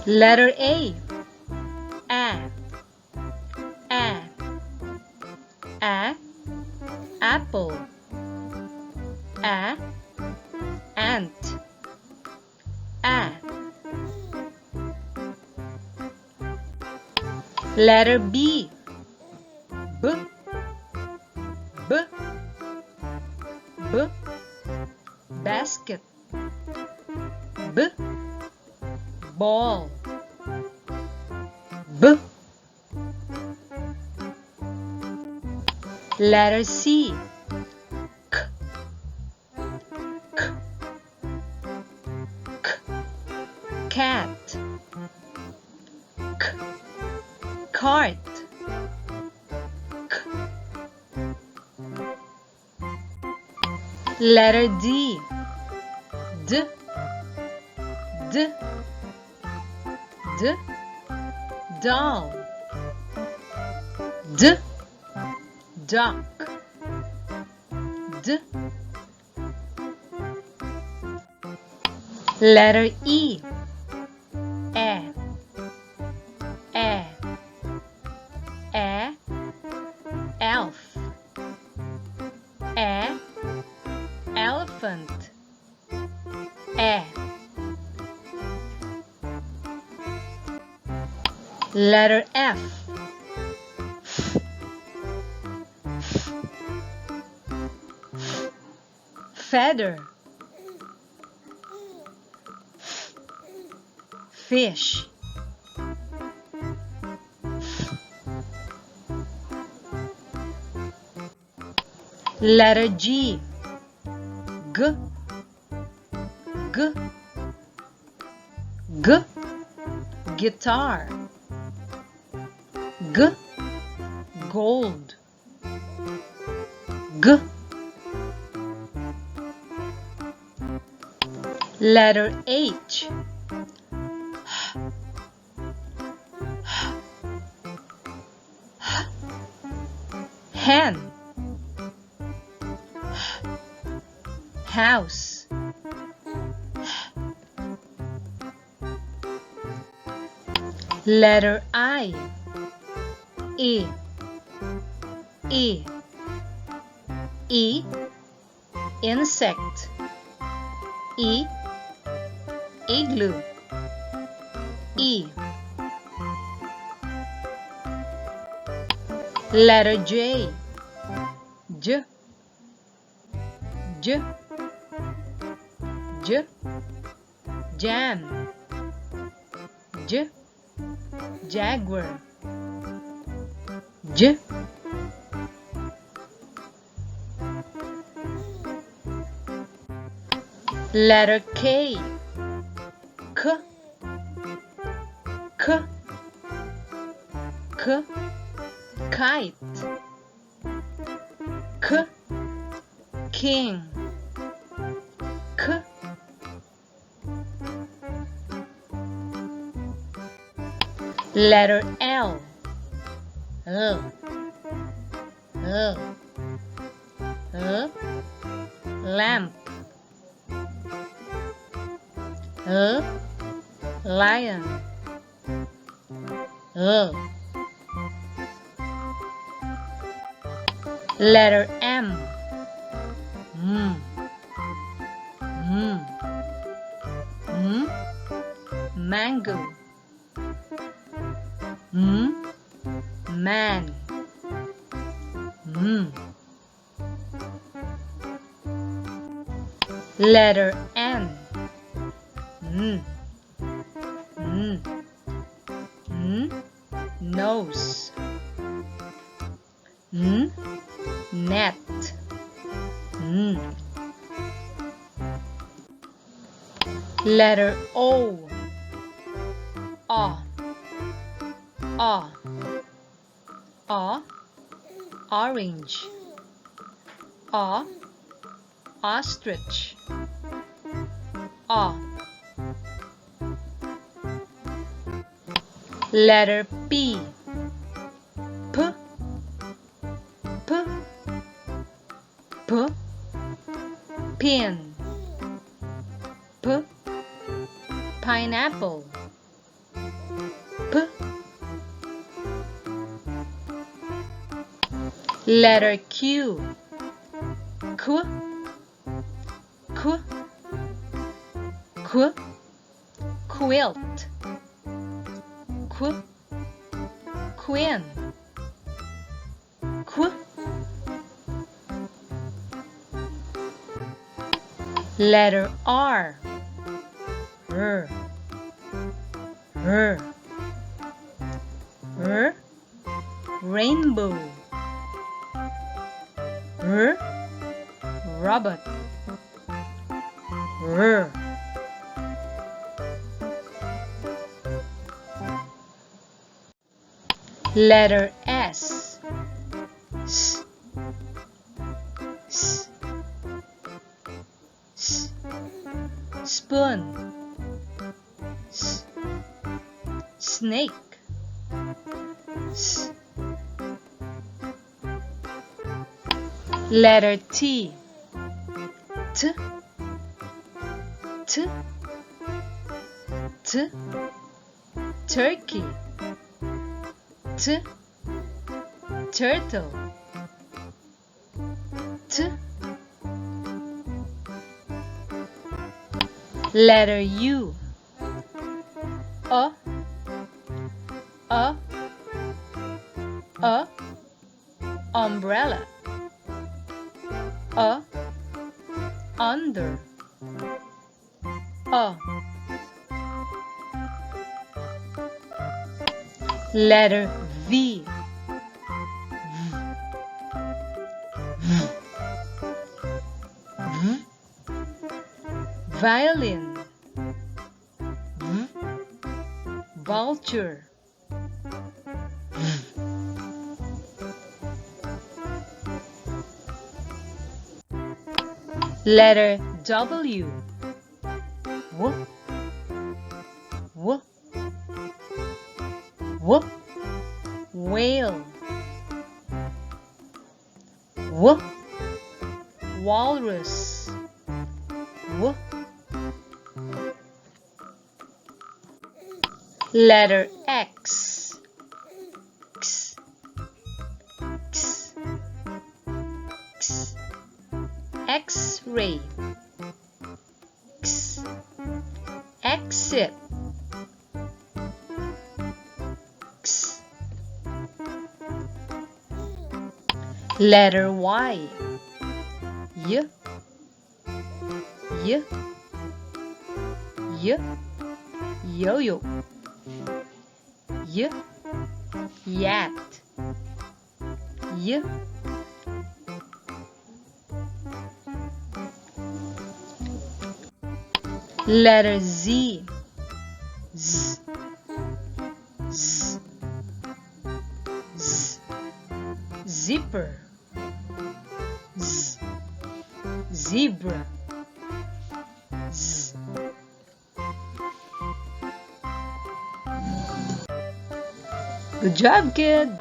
Letter A. A. A. A. Apple. A. Ant. A. Letter B. B. B. B. Basket. B. Ball. B. Letter C. K. K. K. Cat. K. Cart. K. Letter D. D. D. D. Doll. D. Duck. D. Letter E. E. E. E. Elf. E. Elephant. E. Letter F. Feather. Fish. Letter G. G. G. G. Guitar. G. Gold. G. Letter H. Hen. House. Letter I. E. E. E. Insect. E. Igloo. E. Letter J. J. J. J. Jam. J. Jaguar. J. Letter K. K. K. K. Kite. K. King. K. Letter L. L. L. L. Lamp. L. Lion. L. Letter M. M. M. M. Mango. M. Man. M. Letter N. N. N. N. Nose. N. Net. N. Letter O. O. O. O. Orange. O. Ostrich. O. Letter P. P. P. P. Pin. P. Pineapple. P. Letter Q. Q. Q. Q. Quilt. Q. Queen. Q. Letter R. R. R. R. Rainbow. R. Robot. R. Letter S. S. S. S. Spoon. S. Snake. S. Letter T. T. T. T. Turkey. T. Turtle. T. Letter U. A. Umbrella. A. Under. A. Letter V. V. Violin. V. Vulture. Letter W. W. W. W. Whale. W. Walrus. W. Letter X. X. X. X. X-ray. X. Exit. X. Letter Y. Y. Y. Y. Yo-yo. Y. Yat. Y. Letter Z. Z. Z. Z. Zipper. Z. Zebra. Z. Good job, kid!